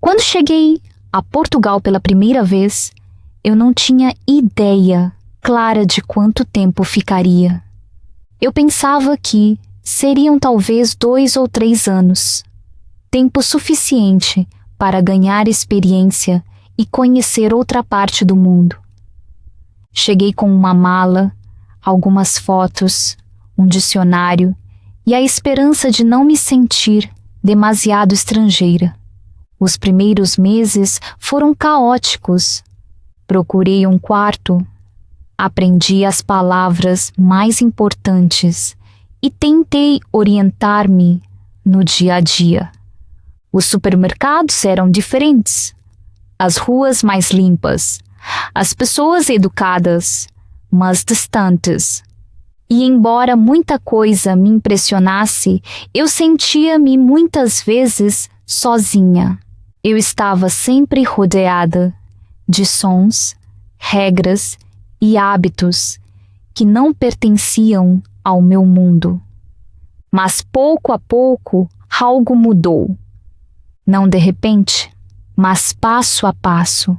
Quando cheguei a Portugal pela primeira vez, eu não tinha ideia clara de quanto tempo ficaria. Eu pensava que seriam talvez 2 ou 3 anos, tempo suficiente para ganhar experiência e conhecer outra parte do mundo. Cheguei com uma mala, algumas fotos, um dicionário e a esperança de não me sentir demasiado estrangeira. Os primeiros meses foram caóticos. Procurei um quarto, aprendi as palavras mais importantes e tentei orientar-me no dia a dia. Os supermercados eram diferentes, as ruas mais limpas, as pessoas educadas, mas distantes. E embora muita coisa me impressionasse, eu sentia-me muitas vezes sozinha. Eu estava sempre rodeada de sons, regras e hábitos que não pertenciam ao meu mundo. Mas pouco a pouco algo mudou. Não de repente, mas passo a passo.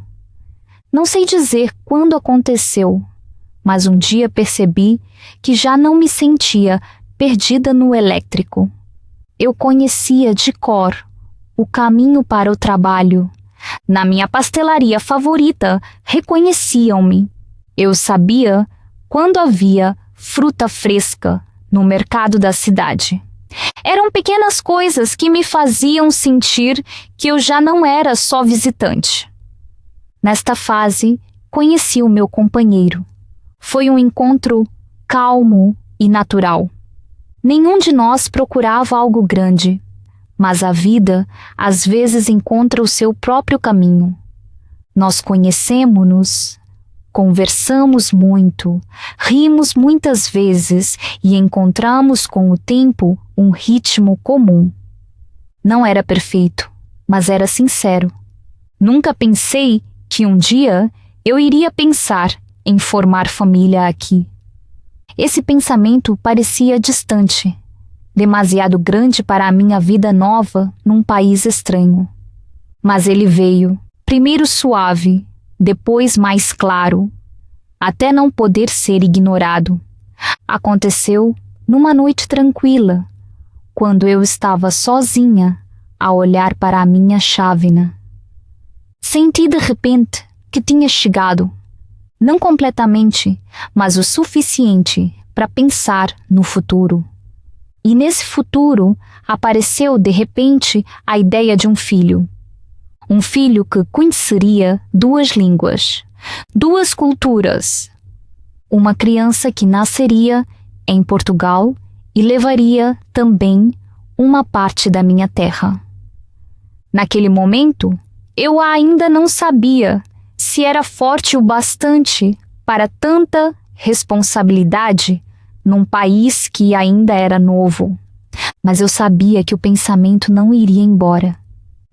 Não sei dizer quando aconteceu, mas um dia percebi que já não me sentia perdida no elétrico. Eu conhecia de cor o caminho para o trabalho. Na minha pastelaria favorita, reconheciam-me. Eu sabia quando havia fruta fresca no mercado da cidade. Eram pequenas coisas que me faziam sentir que eu já não era só visitante. Nesta fase, conheci o meu companheiro. Foi um encontro calmo e natural. Nenhum de nós procurava algo grande, mas a vida às vezes encontra o seu próprio caminho. Nós conhecemos-nos, conversamos muito, rimos muitas vezes e encontramos com o tempo um ritmo comum. Não era perfeito, mas era sincero. Nunca pensei que um dia eu iria pensar em formar família aqui. Esse pensamento parecia distante, demasiado grande para a minha vida nova num país estranho. Mas ele veio, primeiro suave, depois mais claro, até não poder ser ignorado. Aconteceu numa noite tranquila, quando eu estava sozinha a olhar para a minha chávena. Senti de repente que tinha chegado, não completamente, mas o suficiente para pensar no futuro. E nesse futuro apareceu de repente a ideia de um filho. Um filho que conheceria 2 línguas, 2 culturas. Uma criança que nasceria em Portugal e levaria também uma parte da minha terra. Naquele momento, eu ainda não sabia se era forte o bastante para tanta responsabilidade num país que ainda era novo. Mas eu sabia que o pensamento não iria embora.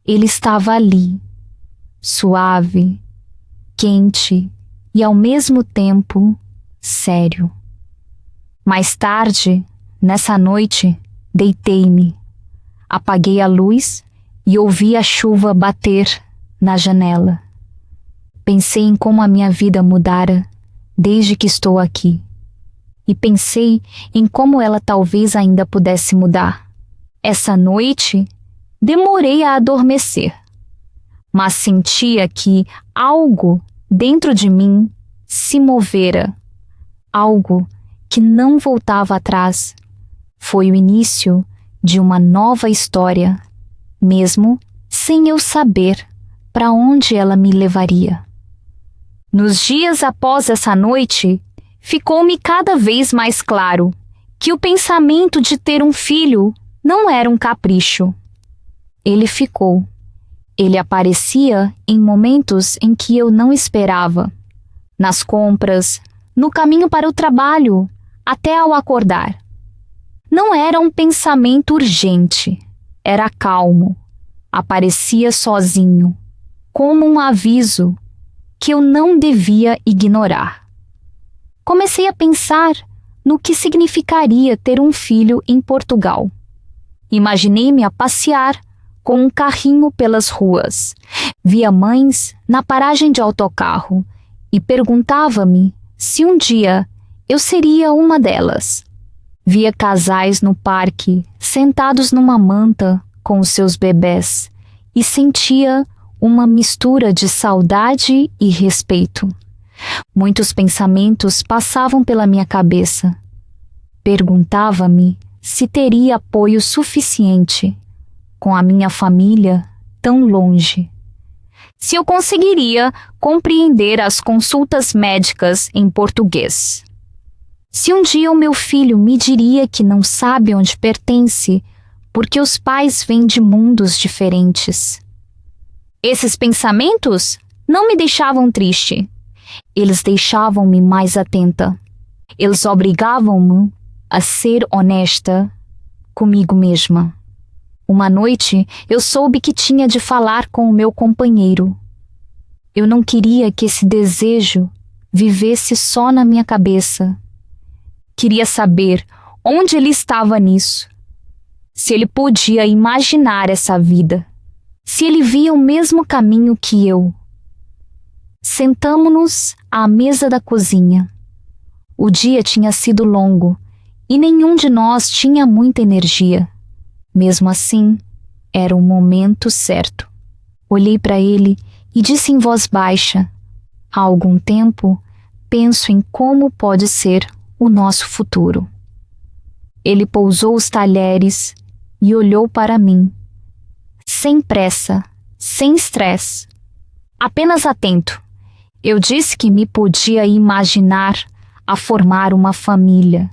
Ele estava ali, suave, quente e ao mesmo tempo sério. Mais tarde, nessa noite, deitei-me, apaguei a luz e ouvi a chuva bater na janela. Pensei em como a minha vida mudara desde que estou aqui. E pensei em como ela talvez ainda pudesse mudar. Essa noite, demorei a adormecer, mas sentia que algo dentro de mim se movera, algo que não voltava atrás. Foi o início de uma nova história, mesmo sem eu saber para onde ela me levaria. Nos dias após essa noite, ficou-me cada vez mais claro que o pensamento de ter um filho não era um capricho. Ele ficou. Ele aparecia em momentos em que eu não esperava. Nas compras, no caminho para o trabalho, até ao acordar. Não era um pensamento urgente, era calmo. Aparecia sozinho, como um aviso que eu não devia ignorar. Comecei a pensar no que significaria ter um filho em Portugal. Imaginei-me a passear com um carrinho pelas ruas. Via mães na paragem de autocarro e perguntava-me se um dia eu seria uma delas. Via casais no parque, sentados numa manta com os seus bebés, e sentia uma mistura de saudade e respeito. Muitos pensamentos passavam pela minha cabeça. Perguntava-me se teria apoio suficiente com a minha família tão longe. Se eu conseguiria compreender as consultas médicas em português. Se um dia o meu filho me diria que não sabe onde pertence porque os pais vêm de mundos diferentes. Esses pensamentos não me deixavam triste. Eles deixavam-me mais atenta. Eles obrigavam-me a ser honesta comigo mesma. Uma noite, eu soube que tinha de falar com o meu companheiro. Eu não queria que esse desejo vivesse só na minha cabeça. Queria saber onde ele estava nisso. Se ele podia imaginar essa vida. Se ele via o mesmo caminho que eu. Sentamo-nos à mesa da cozinha. O dia tinha sido longo e nenhum de nós tinha muita energia. Mesmo assim, era o momento certo. Olhei para ele e disse em voz baixa: há algum tempo, penso em como pode ser o nosso futuro. Ele pousou os talheres e olhou para mim. Sem pressa, sem estresse, apenas atento. Eu disse que me podia imaginar a formar uma família.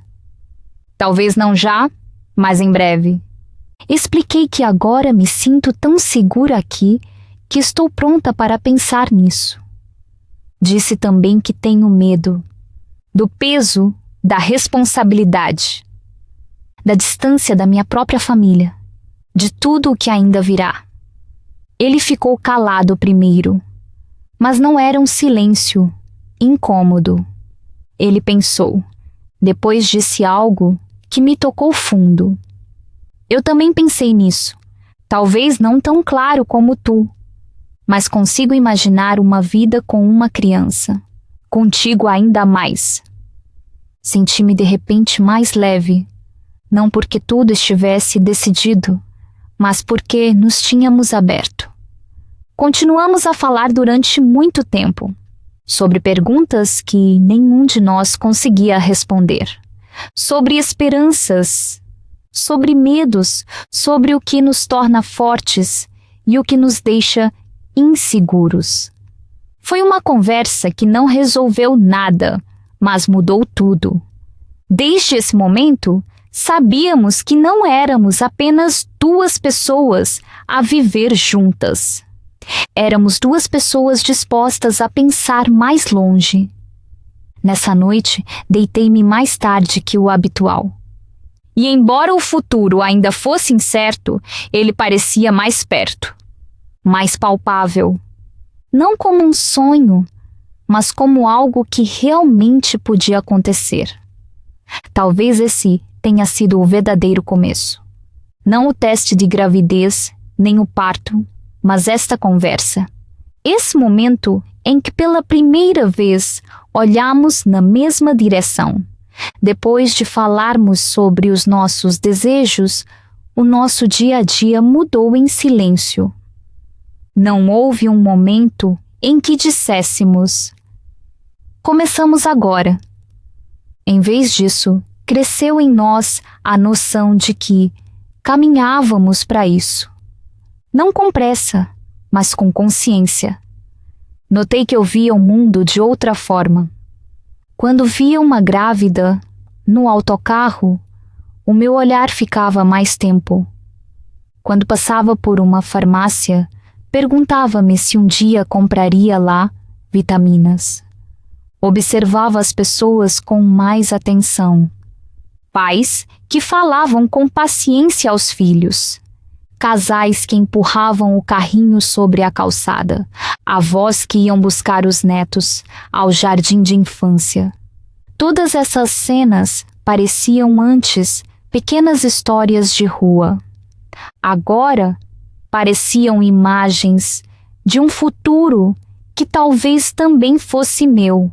Talvez não já, mas em breve. Expliquei que agora me sinto tão segura aqui que estou pronta para pensar nisso. Disse também que tenho medo do peso da responsabilidade, da distância da minha própria família, de tudo o que ainda virá. Ele ficou calado primeiro, mas não era um silêncio incômodo. Ele pensou, depois disse algo que me tocou fundo. Eu também pensei nisso, talvez não tão claro como tu, mas consigo imaginar uma vida com uma criança, contigo ainda mais. Senti-me de repente mais leve, não porque tudo estivesse decidido, mas porque nos tínhamos aberto. Continuamos a falar durante muito tempo, sobre perguntas que nenhum de nós conseguia responder, sobre esperanças, sobre medos, sobre o que nos torna fortes e o que nos deixa inseguros. Foi uma conversa que não resolveu nada, mas mudou tudo. Desde esse momento, sabíamos que não éramos apenas duas pessoas a viver juntas. Éramos duas pessoas dispostas a pensar mais longe. Nessa noite, deitei-me mais tarde que o habitual. E embora o futuro ainda fosse incerto, ele parecia mais perto, mais palpável. Não como um sonho, mas como algo que realmente podia acontecer. Talvez esse tenha sido o verdadeiro começo. Não o teste de gravidez, nem o parto, mas esta conversa. Esse momento em que pela primeira vez olhamos na mesma direção. Depois de falarmos sobre os nossos desejos, o nosso dia a dia mudou em silêncio. Não houve um momento em que disséssemos: começamos agora. Em vez disso, cresceu em nós a noção de que caminhávamos para isso. Não com pressa, mas com consciência. Notei que eu via o mundo de outra forma. Quando via uma grávida no autocarro, o meu olhar ficava mais tempo. Quando passava por uma farmácia, perguntava-me se um dia compraria lá vitaminas. Observava as pessoas com mais atenção. Pais que falavam com paciência aos filhos. Casais que empurravam o carrinho sobre a calçada. Avós que iam buscar os netos ao jardim de infância. Todas essas cenas pareciam antes pequenas histórias de rua. Agora, Pareciam imagens de um futuro que talvez também fosse meu.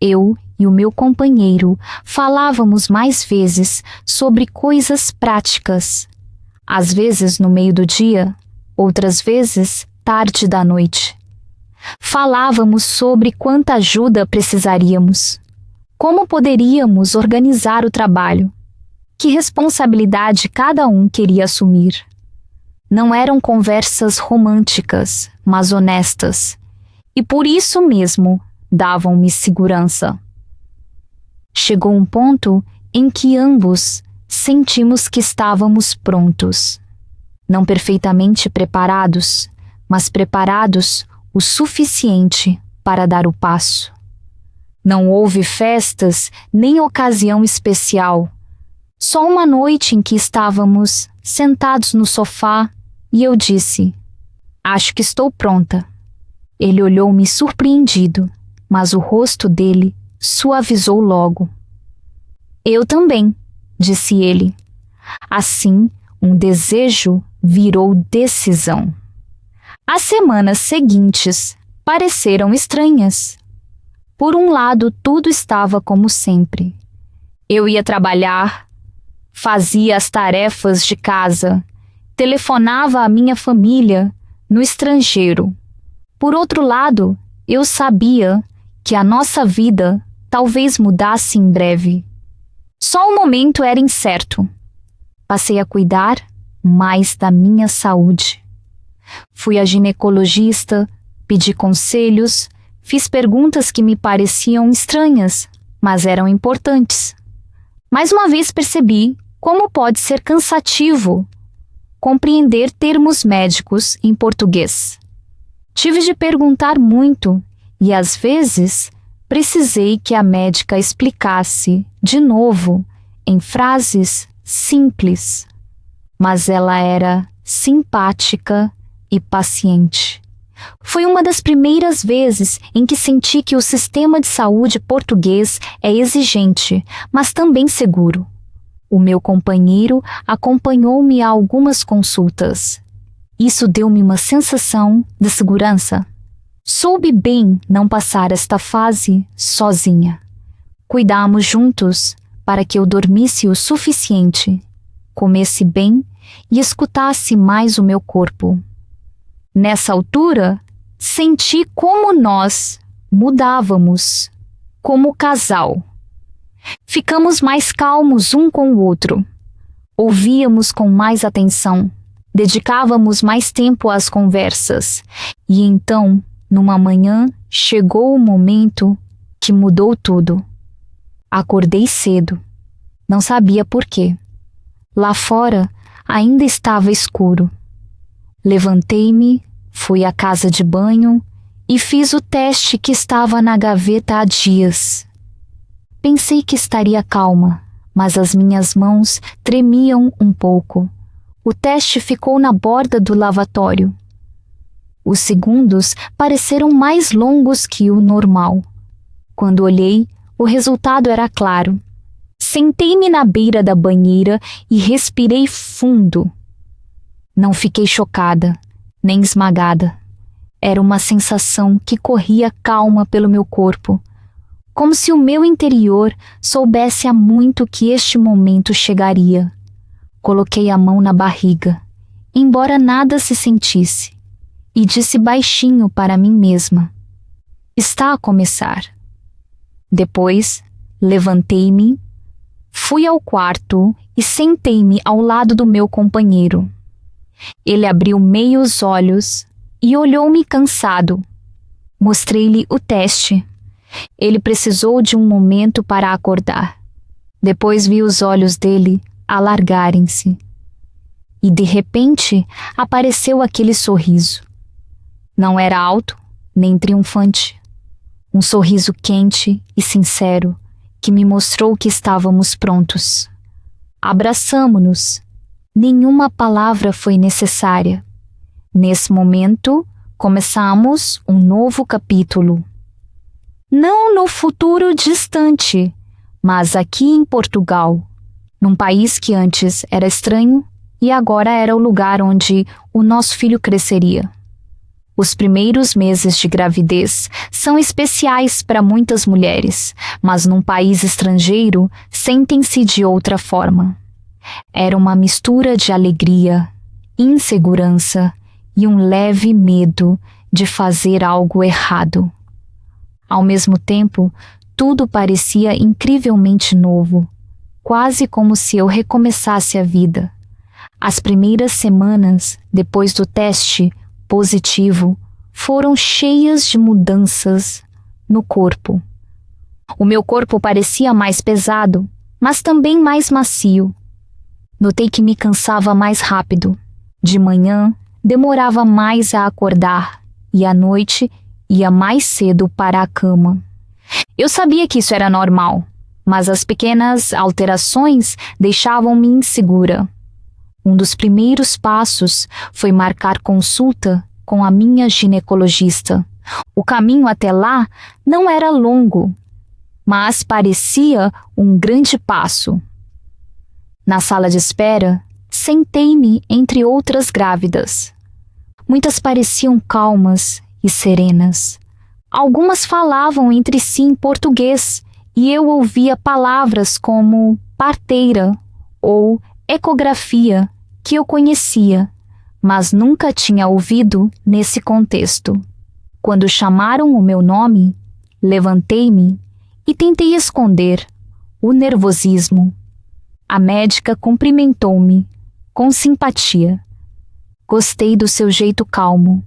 Eu e o meu companheiro falávamos mais vezes sobre coisas práticas, às vezes no meio do dia, outras vezes tarde da noite. Falávamos sobre quanta ajuda precisaríamos, como poderíamos organizar o trabalho, que responsabilidade cada um queria assumir. Não eram conversas românticas, mas honestas, e por isso mesmo davam-me segurança. Chegou um ponto em que ambos sentimos que estávamos prontos. Não perfeitamente preparados, mas preparados o suficiente para dar o passo. Não houve festas nem ocasião especial, só uma noite em que estávamos sentados no sofá e eu disse: "Acho que estou pronta." Ele olhou-me surpreendido, mas o rosto dele suavizou logo. "Eu também", disse ele. Assim, um desejo virou decisão. As semanas seguintes pareceram estranhas. Por um lado, tudo estava como sempre. Eu ia trabalhar, fazia as tarefas de casa, telefonava à minha família no estrangeiro. Por outro lado, eu sabia que a nossa vida talvez mudasse em breve. Só o momento era incerto. Passei a cuidar mais da minha saúde. Fui à ginecologista, pedi conselhos, fiz perguntas que me pareciam estranhas, mas eram importantes. Mais uma vez percebi como pode ser cansativo compreender termos médicos em português. Tive de perguntar muito e, às vezes, precisei que a médica explicasse, de novo, em frases simples. Mas ela era simpática e paciente. Foi uma das primeiras vezes em que senti que o sistema de saúde português é exigente, mas também seguro. O meu companheiro acompanhou-me a algumas consultas. Isso deu-me uma sensação de segurança. Soube bem não passar esta fase sozinha. Cuidamos juntos para que eu dormisse o suficiente, comesse bem e escutasse mais o meu corpo. Nessa altura, senti como nós mudávamos como casal. Ficamos mais calmos um com o outro. Ouvíamos com mais atenção. Dedicávamos mais tempo às conversas. E então, numa manhã, chegou o momento que mudou tudo. Acordei cedo. Não sabia por quê. Lá fora ainda estava escuro. Levantei-me, fui à casa de banho e fiz o teste que estava na gaveta há dias. Pensei que estaria calma, mas as minhas mãos tremiam um pouco. O teste ficou na borda do lavatório. Os segundos pareceram mais longos que o normal. Quando olhei, o resultado era claro. Sentei-me na beira da banheira e respirei fundo. Não fiquei chocada, nem esmagada. Era uma sensação que corria calma pelo meu corpo, como se o meu interior soubesse há muito que este momento chegaria. Coloquei a mão na barriga, embora nada se sentisse, e disse baixinho para mim mesma: "Está a começar." Depois, levantei-me, fui ao quarto e sentei-me ao lado do meu companheiro. Ele abriu meio os olhos e olhou-me cansado. Mostrei-lhe o teste. Ele precisou de um momento para acordar. Depois vi os olhos dele alargarem-se. E de repente apareceu aquele sorriso. Não era alto, nem triunfante. Um sorriso quente e sincero que me mostrou que estávamos prontos. Abraçamo-nos. Nenhuma palavra foi necessária. Nesse momento, começamos um novo capítulo. Não no futuro distante, mas aqui em Portugal, num país que antes era estranho e agora era o lugar onde o nosso filho cresceria. Os primeiros meses de gravidez são especiais para muitas mulheres, mas num país estrangeiro sentem-se de outra forma. Era uma mistura de alegria, insegurança e um leve medo de fazer algo errado. Ao mesmo tempo, tudo parecia incrivelmente novo, quase como se eu recomeçasse a vida. As primeiras semanas, depois do teste positivo, foram cheias de mudanças no corpo. O meu corpo parecia mais pesado, mas também mais macio. Notei que me cansava mais rápido. De manhã, demorava mais a acordar e à noite ia mais cedo para a cama. Eu sabia que isso era normal, mas as pequenas alterações deixavam-me insegura. Um dos primeiros passos foi marcar consulta com a minha ginecologista. O caminho até lá não era longo, mas parecia um grande passo. Na sala de espera, sentei-me entre outras grávidas. Muitas pareciam calmas e serenas. Algumas falavam entre si em português e eu ouvia palavras como parteira ou ecografia que eu conhecia, mas nunca tinha ouvido nesse contexto. Quando chamaram o meu nome, levantei-me e tentei esconder o nervosismo. A médica cumprimentou-me com simpatia. Gostei do seu jeito calmo.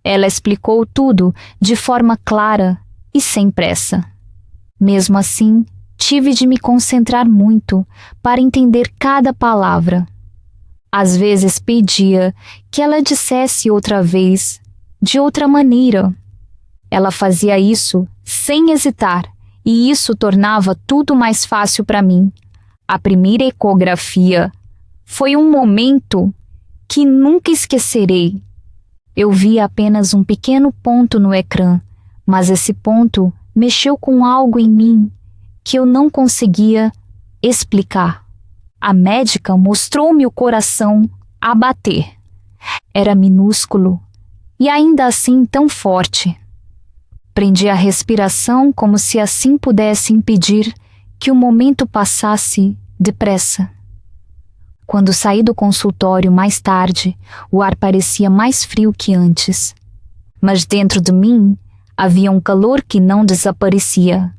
Ela explicou tudo de forma clara e sem pressa. Mesmo assim, tive de me concentrar muito para entender cada palavra. Às vezes pedia que ela dissesse outra vez, de outra maneira. Ela fazia isso sem hesitar, e isso tornava tudo mais fácil para mim. A primeira ecografia foi um momento que nunca esquecerei. Eu vi apenas um pequeno ponto no ecrã, mas esse ponto mexeu com algo em mim que eu não conseguia explicar. A médica mostrou-me o coração a bater. Era minúsculo e ainda assim tão forte. Prendi a respiração como se assim pudesse impedir que o momento passasse depressa. Quando saí do consultório mais tarde, o ar parecia mais frio que antes. Mas dentro de mim havia um calor que não desaparecia.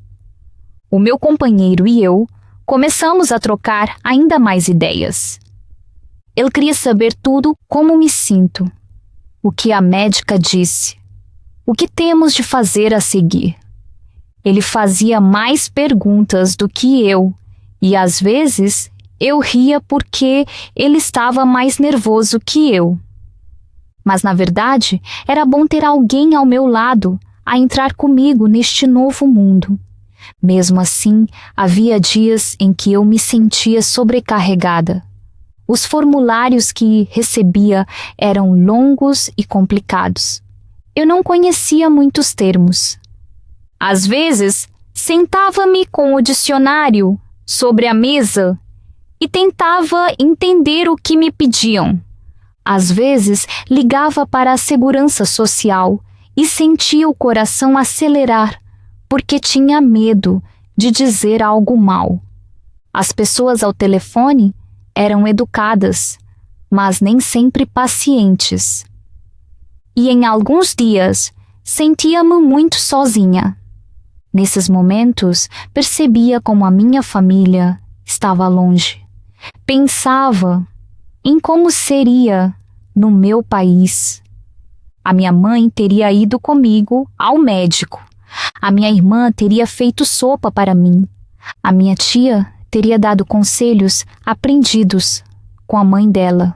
O meu companheiro e eu começamos a trocar ainda mais ideias. Ele queria saber tudo como me sinto, o que a médica disse, o que temos de fazer a seguir. Ele fazia mais perguntas do que eu, e às vezes eu ria porque ele estava mais nervoso que eu. Mas na verdade era bom ter alguém ao meu lado a entrar comigo neste novo mundo. Mesmo assim, havia dias em que eu me sentia sobrecarregada. Os formulários que recebia eram longos e complicados. Eu não conhecia muitos termos. Às vezes, sentava-me com o dicionário sobre a mesa e tentava entender o que me pediam. Às vezes, ligava para a segurança social e sentia o coração acelerar porque tinha medo de dizer algo mal. As pessoas ao telefone eram educadas, mas nem sempre pacientes. E em alguns dias sentia-me muito sozinha. Nesses momentos, percebia como a minha família estava longe. Pensava em como seria no meu país. A minha mãe teria ido comigo ao médico. A minha irmã teria feito sopa para mim. A minha tia teria dado conselhos aprendidos com a mãe dela.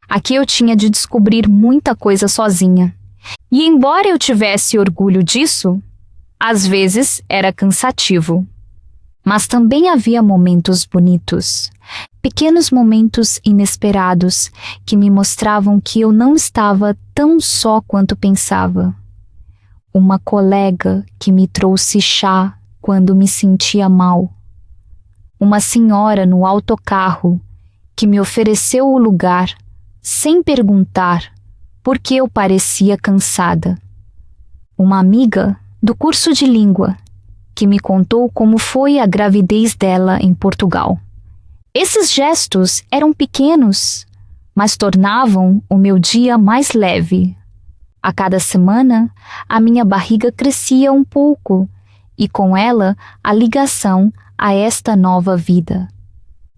Aqui eu tinha de descobrir muita coisa sozinha. E embora eu tivesse orgulho disso, às vezes era cansativo. Mas também havia momentos bonitos, pequenos momentos inesperados que me mostravam que eu não estava tão só quanto pensava. Uma colega que me trouxe chá quando me sentia mal. Uma senhora no autocarro que me ofereceu o lugar, sem perguntar, porque eu parecia cansada. Uma amiga do curso de língua, que me contou como foi a gravidez dela em Portugal. Esses gestos eram pequenos, mas tornavam o meu dia mais leve. A cada semana, a minha barriga crescia um pouco e com ela a ligação a esta nova vida.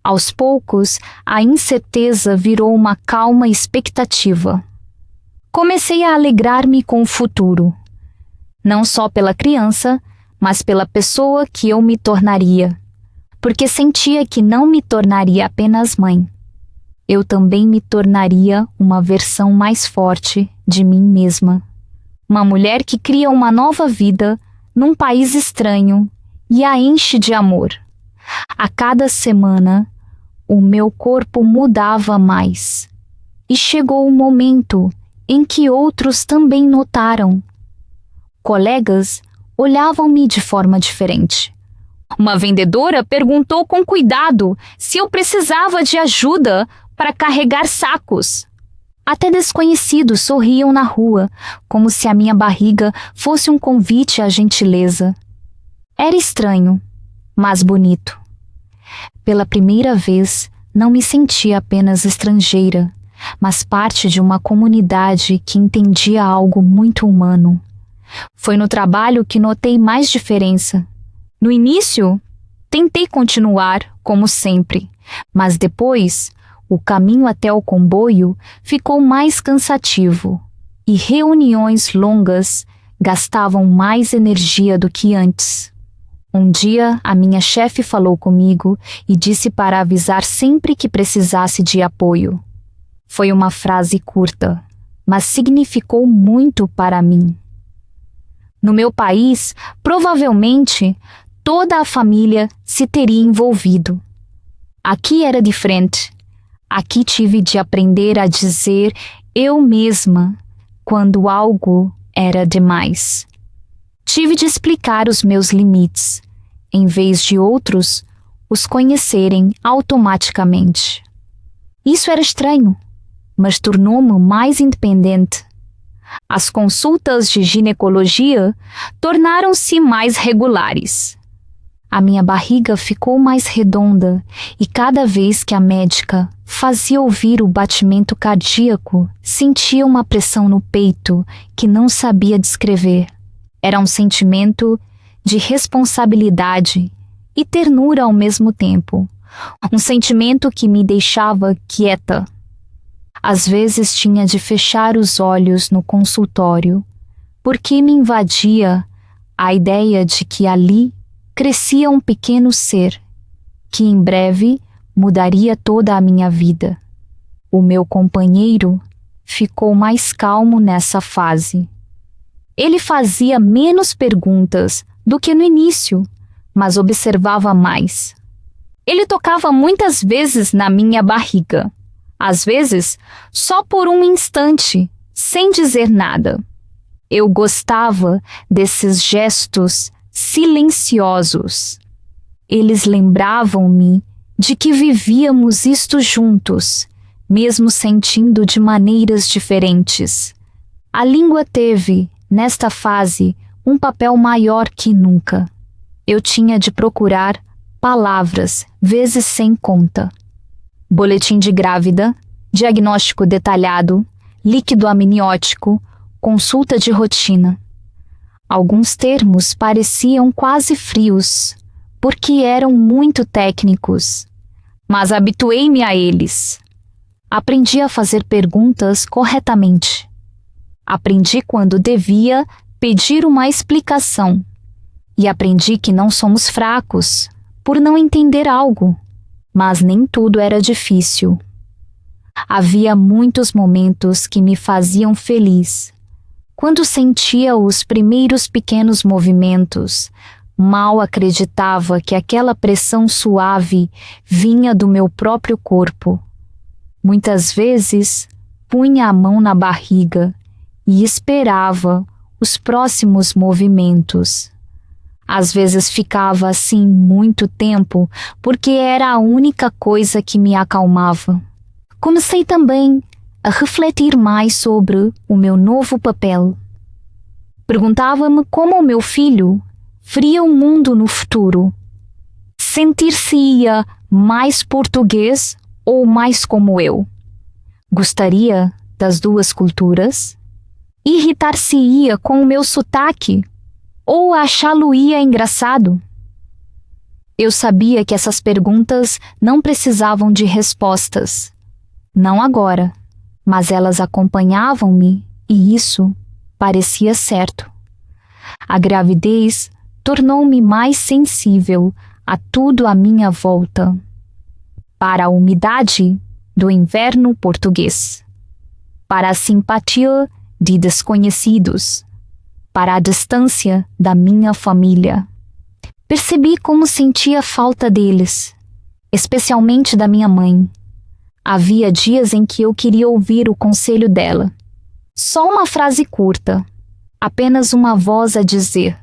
Aos poucos, a incerteza virou uma calma expectativa. Comecei a alegrar-me com o futuro, não só pela criança, mas pela pessoa que eu me tornaria, porque sentia que não me tornaria apenas mãe. Eu também me tornaria uma versão mais forte de mim mesma. Uma mulher que cria uma nova vida num país estranho e a enche de amor. A cada semana, o meu corpo mudava mais. E chegou o momento em que outros também notaram. Colegas olhavam-me de forma diferente. Uma vendedora perguntou com cuidado se eu precisava de ajuda para carregar sacos. Até desconhecidos sorriam na rua, como se a minha barriga fosse um convite à gentileza. Era estranho, mas bonito. Pela primeira vez, não me sentia apenas estrangeira, mas parte de uma comunidade que entendia algo muito humano. Foi no trabalho que notei mais diferença. No início, tentei continuar como sempre, mas depois, o caminho até o comboio ficou mais cansativo e reuniões longas gastavam mais energia do que antes. Um dia, a minha chefe falou comigo e disse para avisar sempre que precisasse de apoio. Foi uma frase curta, mas significou muito para mim. No meu país, provavelmente, toda a família se teria envolvido. Aqui era diferente. Aqui tive de aprender a dizer eu mesma quando algo era demais. Tive de explicar os meus limites, em vez de outros os conhecerem automaticamente. Isso era estranho, mas tornou-me mais independente. As consultas de ginecologia tornaram-se mais regulares. A minha barriga ficou mais redonda e cada vez que a médica fazia ouvir o batimento cardíaco, sentia uma pressão no peito que não sabia descrever. Era um sentimento de responsabilidade e ternura ao mesmo tempo. Um sentimento que me deixava quieta. Às vezes tinha de fechar os olhos no consultório, porque me invadia a ideia de que ali crescia um pequeno ser, que em breve mudaria toda a minha vida. O meu companheiro ficou mais calmo nessa fase. Ele fazia menos perguntas do que no início, mas observava mais. Ele tocava muitas vezes na minha barriga. Às vezes, só por um instante, sem dizer nada. Eu gostava desses gestos silenciosos. Eles lembravam-me de que vivíamos isto juntos, mesmo sentindo de maneiras diferentes. A língua teve, nesta fase, um papel maior que nunca. Eu tinha de procurar palavras, vezes sem conta. Boletim de grávida, diagnóstico detalhado, líquido amniótico, consulta de rotina. Alguns termos pareciam quase frios, porque eram muito técnicos, mas habituei-me a eles. Aprendi a fazer perguntas corretamente. Aprendi quando devia pedir uma explicação. E aprendi que não somos fracos por não entender algo. Mas nem tudo era difícil. Havia muitos momentos que me faziam feliz. Quando sentia os primeiros pequenos movimentos, mal acreditava que aquela pressão suave vinha do meu próprio corpo. Muitas vezes, punha a mão na barriga e esperava os próximos movimentos. Às vezes ficava assim muito tempo, porque era a única coisa que me acalmava. Comecei também a refletir mais sobre o meu novo papel. Perguntava-me como o meu filho veria o mundo no futuro. Sentir-se-ia mais português ou mais como eu? Gostaria das duas culturas? Irritar-se-ia com o meu sotaque? Ou achá-lo-ia engraçado? Eu sabia que essas perguntas não precisavam de respostas. Não agora, mas elas acompanhavam-me e isso parecia certo. A gravidez tornou-me mais sensível a tudo à minha volta. Para a umidade do inverno português. Para a simpatia de desconhecidos. Para a distância da minha família. Percebi como sentia falta deles, especialmente da minha mãe. Havia dias em que eu queria ouvir o conselho dela. Só uma frase curta, apenas uma voz a dizer: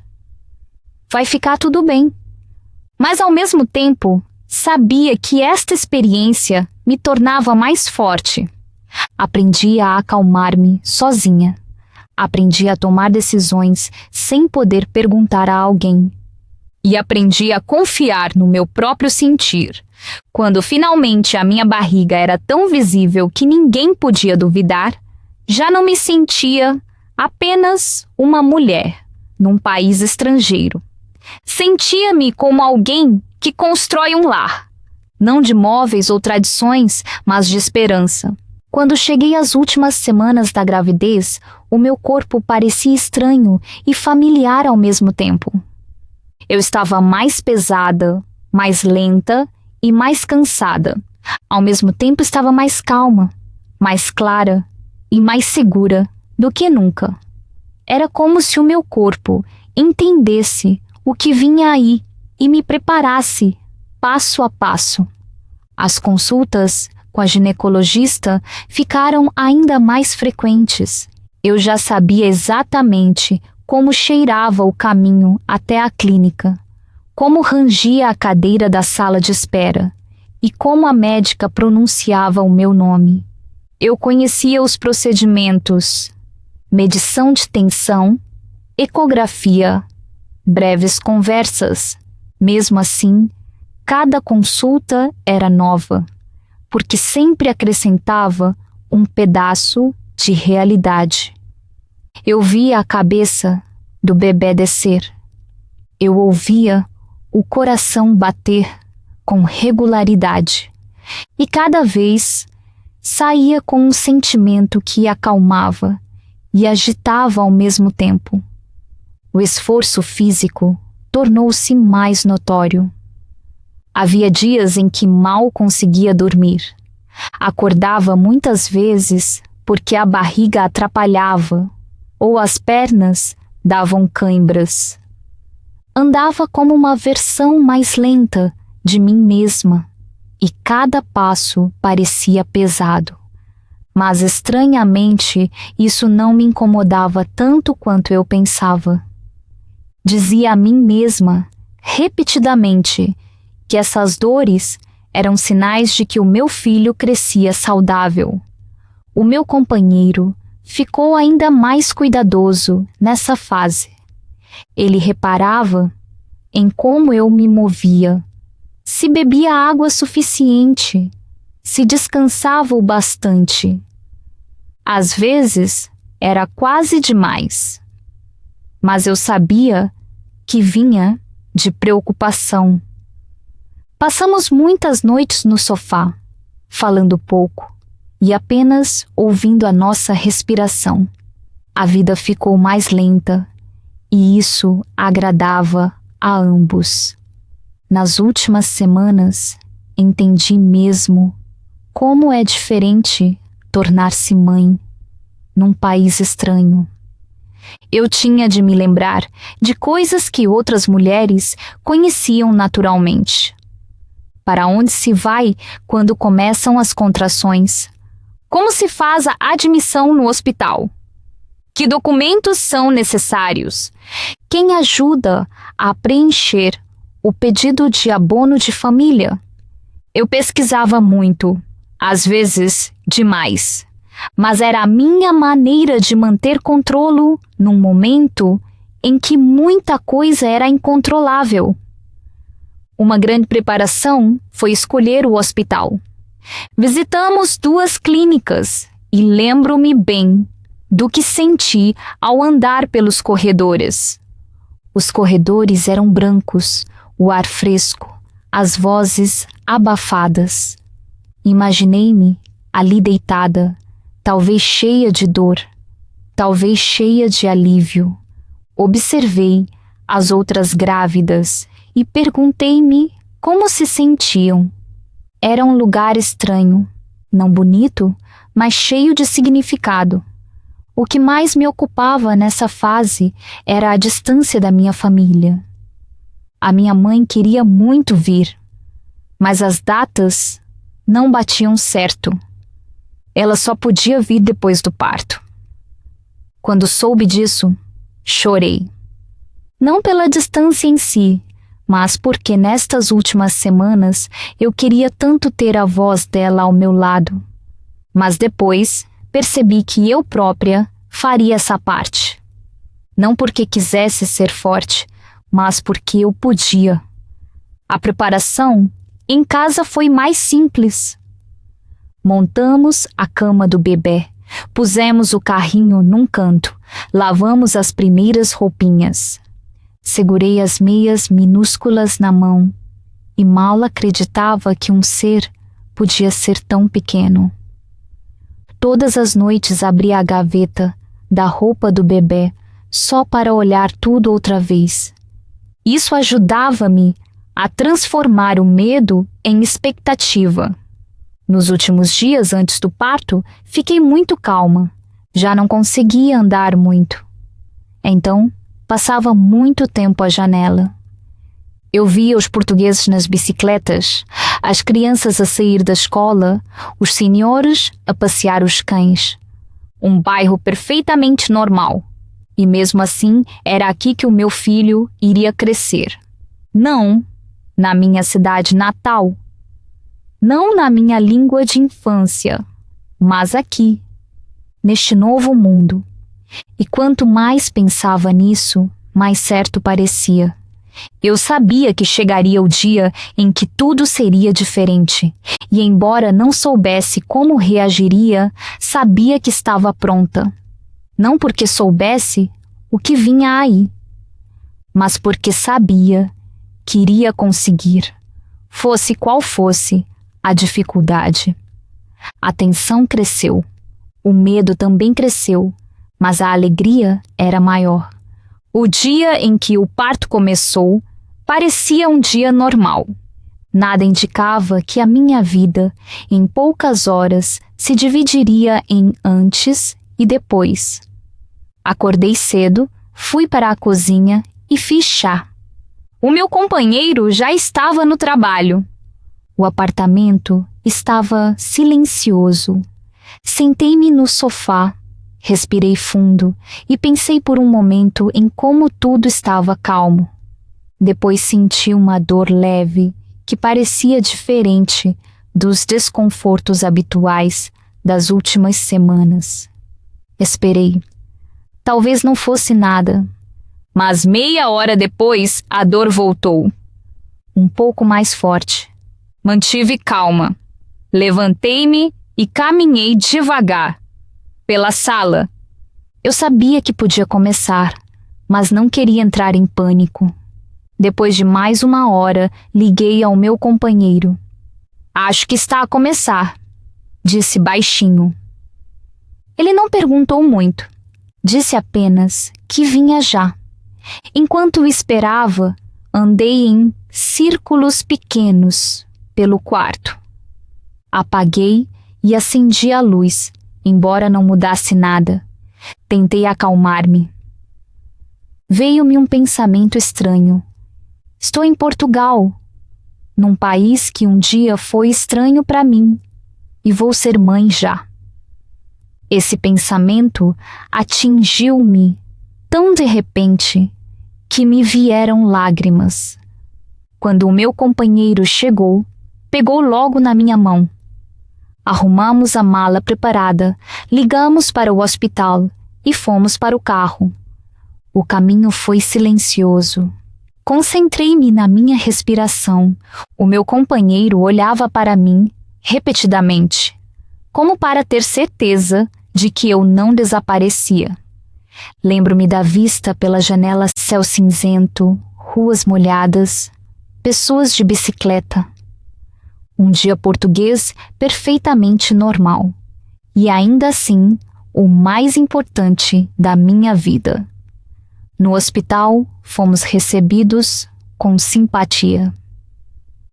vai ficar tudo bem. Mas ao mesmo tempo, sabia que esta experiência me tornava mais forte. Aprendi a acalmar-me sozinha. Aprendi a tomar decisões sem poder perguntar a alguém. E aprendi a confiar no meu próprio sentir. Quando finalmente a minha barriga era tão visível que ninguém podia duvidar, já não me sentia apenas uma mulher num país estrangeiro. Sentia-me como alguém que constrói um lar, não de móveis ou tradições, mas de esperança. Quando cheguei às últimas semanas da gravidez, o meu corpo parecia estranho e familiar ao mesmo tempo. Eu estava mais pesada, mais lenta e mais cansada. Ao mesmo tempo estava mais calma, mais clara e mais segura do que nunca. Era como se o meu corpo entendesse o que vinha aí e me preparasse passo a passo. As consultas com a ginecologista ficaram ainda mais frequentes. Eu já sabia exatamente como cheirava o caminho até a clínica, como rangia a cadeira da sala de espera e como a médica pronunciava o meu nome. Eu conhecia os procedimentos: medição de tensão, ecografia, breves conversas. Mesmo assim, cada consulta era nova, porque sempre acrescentava um pedaço de realidade. Eu via a cabeça do bebê descer. Eu ouvia o coração bater com regularidade. E cada vez saía com um sentimento que acalmava e agitava ao mesmo tempo. O esforço físico tornou-se mais notório. Havia dias em que mal conseguia dormir. Acordava muitas vezes porque a barriga atrapalhava ou as pernas davam cãibras. Andava como uma versão mais lenta de mim mesma e cada passo parecia pesado. Mas estranhamente isso não me incomodava tanto quanto eu pensava. Dizia a mim mesma, repetidamente, que essas dores eram sinais de que o meu filho crescia saudável. O meu companheiro ficou ainda mais cuidadoso nessa fase. Ele reparava em como eu me movia, se bebia água suficiente, se descansava o bastante. Às vezes era quase demais, mas eu sabia que vinha de preocupação. Passamos muitas noites no sofá, falando pouco e apenas ouvindo a nossa respiração. A vida ficou mais lenta e isso agradava a ambos. Nas últimas semanas, entendi mesmo como é diferente tornar-se mãe num país estranho. Eu tinha de me lembrar de coisas que outras mulheres conheciam naturalmente. Para onde se vai quando começam as contrações? Como se faz a admissão no hospital? Que documentos são necessários? quem ajuda a preencher o pedido de abono de família. Eu pesquisava muito, às vezes demais, mas era a minha maneira de manter controle num momento em que muita coisa era incontrolável. Uma grande preparação foi escolher o hospital. Visitamos 2 clínicas e lembro-me bem do que senti ao andar pelos corredores. Os corredores eram brancos, o ar fresco, as vozes abafadas. Imaginei-me ali deitada, talvez cheia de dor, talvez cheia de alívio. Observei as outras grávidas e perguntei-me como se sentiam. Era um lugar estranho, não bonito, mas cheio de significado. O que mais me ocupava nessa fase era a distância da minha família. A minha mãe queria muito vir, mas as datas não batiam certo. Ela só podia vir depois do parto. Quando soube disso, chorei. Não pela distância em si, mas porque nestas últimas semanas eu queria tanto ter a voz dela ao meu lado. Mas depois percebi que eu própria faria essa parte. Não porque quisesse ser forte, mas porque eu podia. A preparação em casa foi mais simples. Montamos a cama do bebê, pusemos o carrinho num canto, lavamos as primeiras roupinhas. Segurei as meias minúsculas na mão e mal acreditava que um ser podia ser tão pequeno. Todas as noites abria a gaveta da roupa do bebê só para olhar tudo outra vez. Isso ajudava-me a transformar o medo em expectativa. Nos últimos dias antes do parto, fiquei muito calma. Já não conseguia andar muito. Então, passava muito tempo à janela. Eu via os portugueses nas bicicletas, as crianças a sair da escola, os senhores a passear os cães. Um bairro perfeitamente normal. E mesmo assim, era aqui que o meu filho iria crescer. Não na minha cidade natal. Não na minha língua de infância, mas aqui, neste novo mundo. E quanto mais pensava nisso, mais certo parecia. Eu sabia que chegaria o dia em que tudo seria diferente, e embora não soubesse como reagiria, sabia que estava pronta. Não porque soubesse o que vinha aí, mas porque sabia que iria conseguir, fosse qual fosse a dificuldade. A tensão cresceu, o medo também cresceu, mas a alegria era maior. O dia em que o parto começou parecia um dia normal. Nada indicava que a minha vida, em poucas horas, se dividiria em antes e depois. Acordei cedo, fui para a cozinha e fiz chá. O meu companheiro já estava no trabalho. O apartamento estava silencioso. Sentei-me no sofá, respirei fundo e pensei por um momento em como tudo estava calmo. Depois senti uma dor leve que parecia diferente dos desconfortos habituais das últimas semanas. Esperei. Talvez não fosse nada. Mas meia hora depois, a dor voltou. Um pouco mais forte. Mantive calma. Levantei-me e caminhei devagar pela sala. Eu sabia que podia começar, mas não queria entrar em pânico. Depois de mais uma hora, liguei ao meu companheiro. "Acho que está a começar", disse baixinho. Ele não perguntou muito. Disse apenas que vinha já. Enquanto o esperava, andei em círculos pequenos pelo quarto. Apaguei e acendi a luz, embora não mudasse nada. Tentei acalmar-me. Veio-me um pensamento estranho. Estou em Portugal, num país que um dia foi estranho para mim, e vou ser mãe já. Esse pensamento atingiu-me tão de repente que me vieram lágrimas. Quando o meu companheiro chegou, pegou logo na minha mão. Arrumamos a mala preparada, ligamos para o hospital e fomos para o carro. O caminho foi silencioso. Concentrei-me na minha respiração. O meu companheiro olhava para mim repetidamente, como para ter certeza de que eu não desaparecia. Lembro-me da vista pela janela, céu cinzento, ruas molhadas, pessoas de bicicleta. Um dia português perfeitamente normal. E ainda assim, o mais importante da minha vida. No hospital, fomos recebidos com simpatia.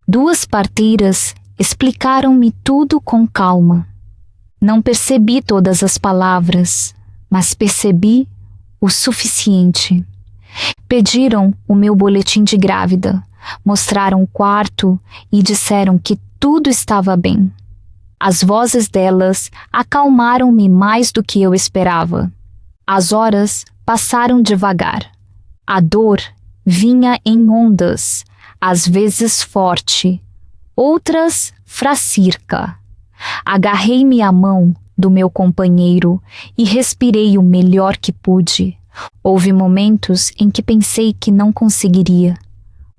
2 parteiras explicaram-me tudo com calma. Não percebi todas as palavras, mas percebi o suficiente. Pediram o meu boletim de grávida, mostraram o quarto e disseram que tudo estava bem. As vozes delas acalmaram-me mais do que eu esperava. As horas passaram devagar. A dor vinha em ondas, às vezes forte, outras fracirca. Agarrei-me à mão do meu companheiro e respirei o melhor que pude. Houve momentos em que pensei que não conseguiria.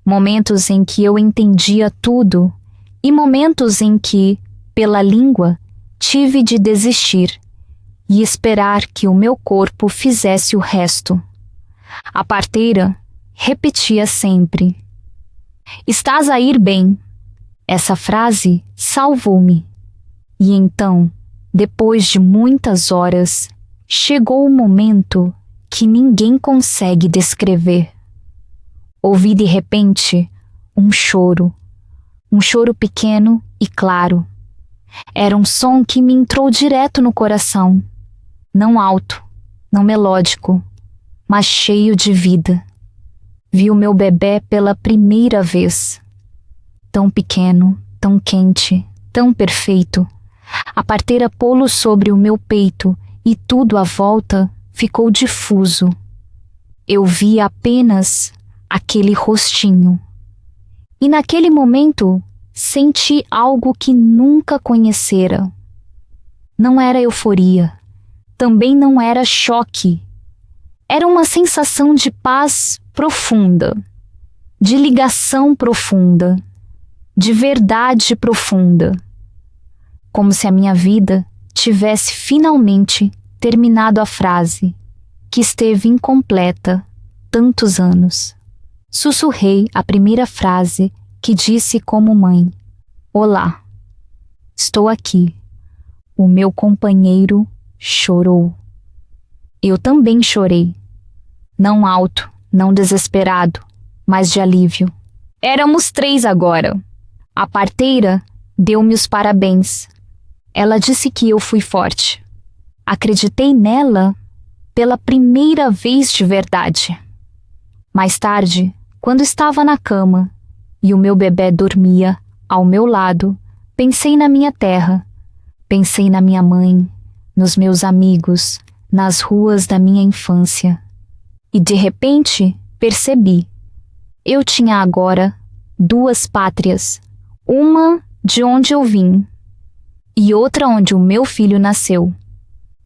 Momentos em que eu entendia tudo e momentos em que, pela língua, tive de desistir e esperar que o meu corpo fizesse o resto. A parteira repetia sempre: "Estás a ir bem." Essa frase salvou-me. E então, depois de muitas horas, chegou o momento que ninguém consegue descrever. Ouvi de repente um choro pequeno e claro. Era um som que me entrou direto no coração, não alto, não melódico, mas cheio de vida. Vi o meu bebê pela primeira vez. Tão pequeno, tão quente, tão perfeito. A parteira pô-lo sobre o meu peito e tudo à volta ficou difuso. Eu vi apenas aquele rostinho. E naquele momento senti algo que nunca conhecera. Não era euforia, também não era choque. Era uma sensação de paz profunda, de ligação profunda, de verdade profunda. Como se a minha vida tivesse finalmente terminado a frase que esteve incompleta tantos anos. Sussurrei a primeira frase que disse como mãe: "Olá, estou aqui." O meu companheiro chorou. Eu também chorei. Não alto, não desesperado, mas de alívio. Éramos 3 agora. A parteira deu-me os parabéns. Ela disse que eu fui forte. Acreditei nela pela primeira vez de verdade. Mais tarde, quando estava na cama e o meu bebê dormia ao meu lado, pensei na minha terra, pensei na minha mãe, nos meus amigos, nas ruas da minha infância. E de repente percebi. Eu tinha agora 2 pátrias, uma de onde eu vim e outra onde o meu filho nasceu.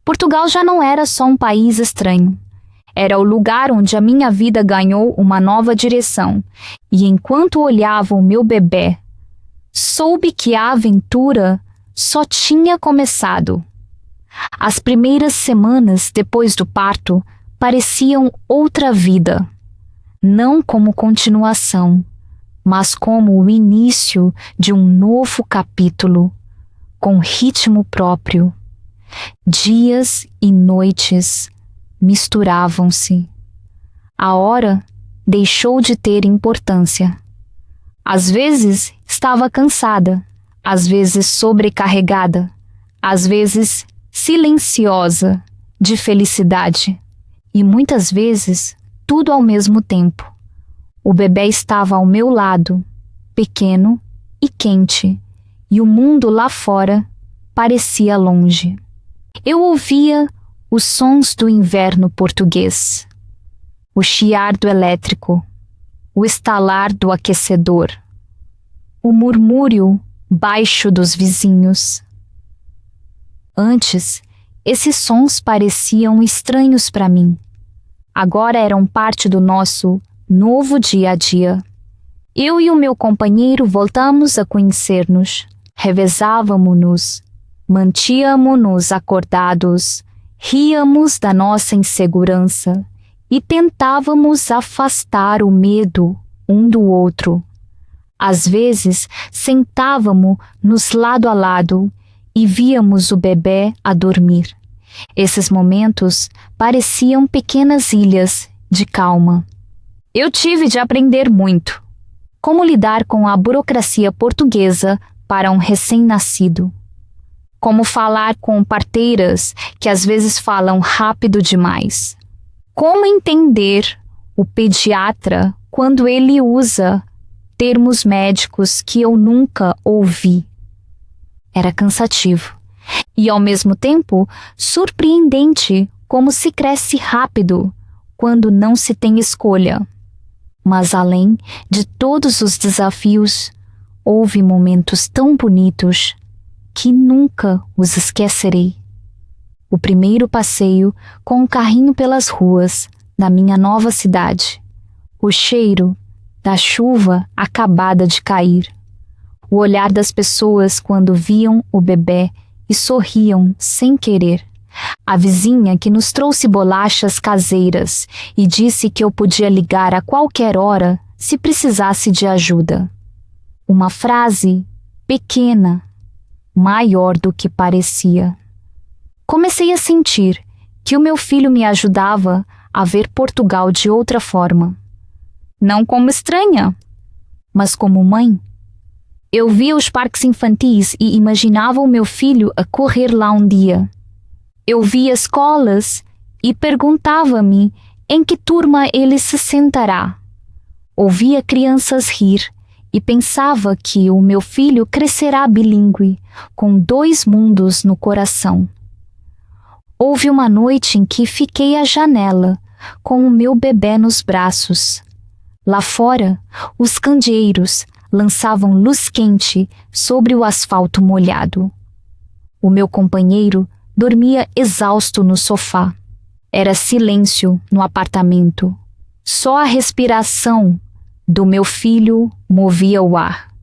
Portugal já não era só um país estranho. Era o lugar onde a minha vida ganhou uma nova direção. E enquanto olhava o meu bebê, soube que a aventura só tinha começado. As primeiras semanas depois do parto pareciam outra vida. Não como continuação, mas como o início de um novo capítulo, com ritmo próprio. Dias e noites misturavam-se. A hora deixou de ter importância. Às vezes estava cansada, às vezes sobrecarregada, às vezes silenciosa de felicidade, e muitas vezes tudo ao mesmo tempo. O bebê estava ao meu lado, pequeno e quente, e o mundo lá fora parecia longe. Eu ouvia os sons do inverno português. o chiar do elétrico, o estalar do aquecedor, o murmúrio baixo dos vizinhos. Antes, esses sons pareciam estranhos para mim. Agora eram parte do nosso novo dia a dia. Eu e o meu companheiro voltamos a conhecer-nos, revezávamo-nos, mantíamos-nos acordados, ríamos da nossa insegurança e tentávamos afastar o medo um do outro. Às vezes, sentávamo-nos lado a lado e víamos o bebê a dormir. Esses momentos pareciam pequenas ilhas de calma. Eu tive de aprender muito. Como lidar com a burocracia portuguesa para um recém-nascido. Como falar com parteiras que às vezes falam rápido demais. Como entender o pediatra quando ele usa termos médicos que eu nunca ouvi. Era cansativo e, ao mesmo tempo, surpreendente como se cresce rápido quando não se tem escolha. Mas, além de todos os desafios, houve momentos tão bonitos que nunca os esquecerei. O primeiro passeio com o carrinho pelas ruas da minha nova cidade. O cheiro da chuva acabada de cair. O olhar das pessoas quando viam o bebê e sorriam sem querer. A vizinha que nos trouxe bolachas caseiras e disse que eu podia ligar a qualquer hora se precisasse de ajuda. Uma frase pequena, maior do que parecia. Comecei a sentir que o meu filho me ajudava a ver Portugal de outra forma. Não como estranha, mas como mãe. Eu via os parques infantis e imaginava o meu filho a correr lá um dia. Eu via escolas e perguntava-me em que turma ele se sentará. Ouvia crianças rir e pensava que o meu filho crescerá bilíngue, com 2 mundos no coração. Houve uma noite em que fiquei à janela, com o meu bebê nos braços. Lá fora, os candeeiros lançavam luz quente sobre o asfalto molhado. O meu companheiro dormia exausto no sofá. Era silêncio no apartamento. Só a respiração do meu filho movia o ar.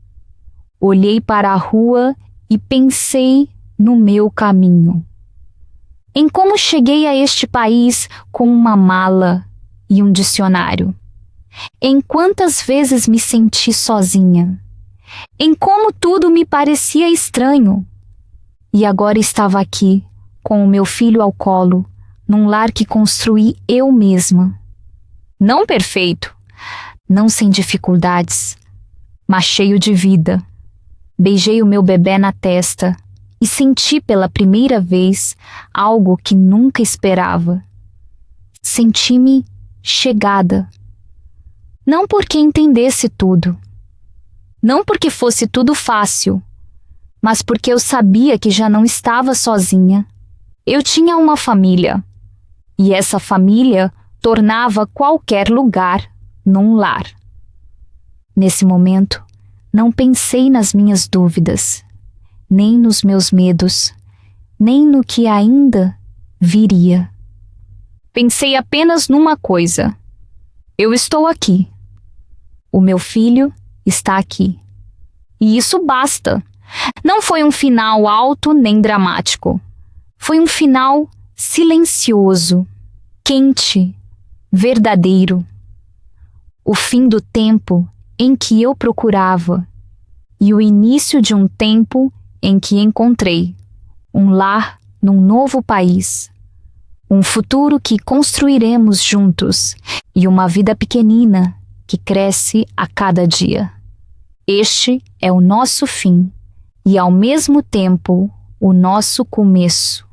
Olhei para a rua e pensei no meu caminho. Em como cheguei a este país com uma mala e um dicionário. Em quantas vezes me senti sozinha. Em como tudo me parecia estranho. E agora estava aqui, com o meu filho ao colo, num lar que construí eu mesma. Não perfeito, não sem dificuldades, mas cheio de vida. Beijei o meu bebê na testa e senti pela primeira vez algo que nunca esperava. Senti-me chegada. Não porque entendesse tudo. Não porque fosse tudo fácil, mas porque eu sabia que já não estava sozinha. Eu tinha uma família, e essa família tornava qualquer lugar num lar. Nesse momento, não pensei nas minhas dúvidas, nem nos meus medos, nem no que ainda viria. Pensei apenas numa coisa. Eu estou aqui. O meu filho está aqui. E isso basta. Não foi um final alto nem dramático. Foi um final silencioso, quente, verdadeiro. O fim do tempo em que eu procurava e o início de um tempo em que encontrei um lar num novo país, um futuro que construiremos juntos e uma vida pequenina que cresce a cada dia. Este é o nosso fim e, ao mesmo tempo, o nosso começo.